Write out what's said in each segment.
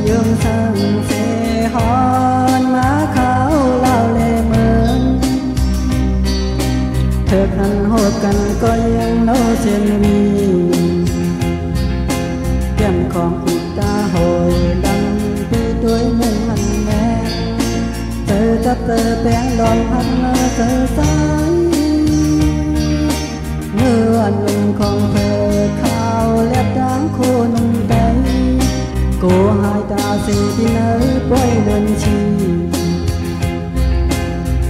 dương sang xe hòn má khao lao lệ mơn thực hành hột cần có những nấu xiên mi kèm còn ít ta hồi đăng tuy tuổi nhưng hành mẹ từ tất từ bén đòn hắn từ sáng như anh mình còn về khao lép đáng khô nung tay cô hai ta sẽ đi nơi quay đơn chi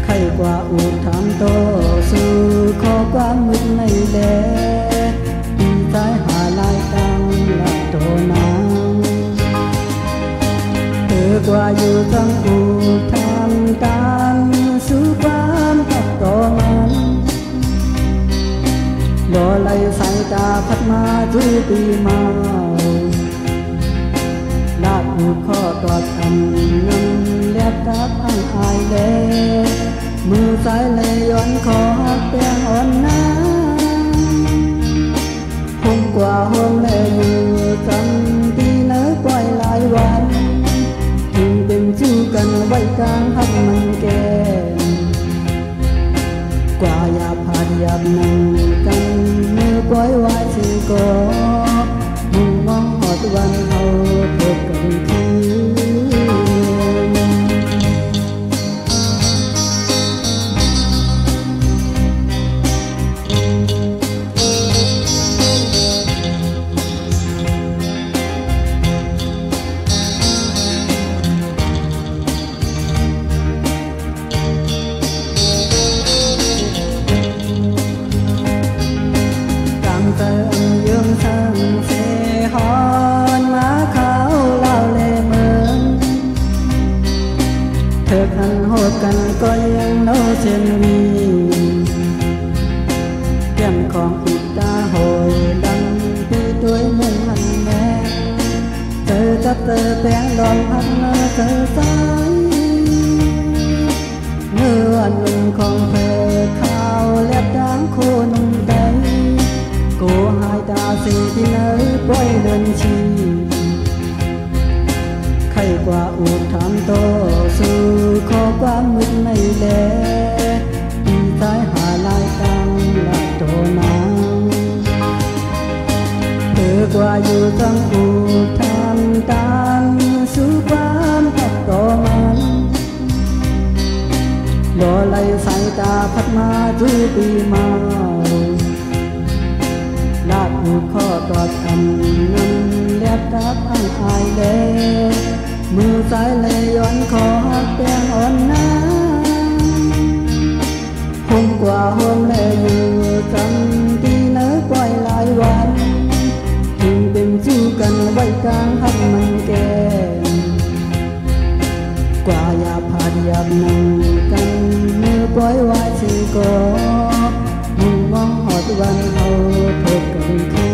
khay qua u tham to sư khó quá mức này lẽ đi trái hà lai tăng là tổ nàng từ qua dù tăng u tham tan sư quán thật tổ mang lo lấy sai ta phát ma chú tì màuลาดหูข้อตอดทำน้ำเลียบทับอังอายเล่มือซ้ายเลยย้อนคอเปียงอ่อนน้ำคงกว่าห้องเลยอยู่จำปีเนื้อปล่อยหลายวันถึงเป็นชู้กันไว้กลางหักมันแก่กว่าหยาบผาดหยาบนั่งกันมือปล่อยไว้สิก่อมุ่งมองหอดวันเขาพบกันคืนเติมยืมสังเสหอนมาขาวเล่าเล่เมืองเธอคันโหดกันก็ยังโน้เชียนวีแก้มของอีกตาโหยดังปีด้วยเมืองหันแม่เธอจับเธอแปงดอนพันเธอสายเมื่อวันหนึ่งของเธอข้าวเล็บดังโคนใดcô hai ta sẽ đi nơi quay đơn chi khay qua u tham to sư khó quá mức này lẽ đi trái hà lai tăng là tổ nàng từ qua dù tăng u tham tan sư quán thật tổ man lo lấy sai ta phát ma chú tì màuลาดหูข้อตอดทำน้ำเลียบทับอังอายเล่มือซ้ายเลยย้อนคอเปียงอ่อนน้ำคงกว่าห้องเลยอยู่จำที่เนื้อปล่อยหลายวันถึงเป็นชู้กันไว้กลางหักมันแก่กว่าหยาบผาดหยาบนั่งกันมือปล่อยไว้สิก่อมุ่งมองหอดวันเขาพบกันคืน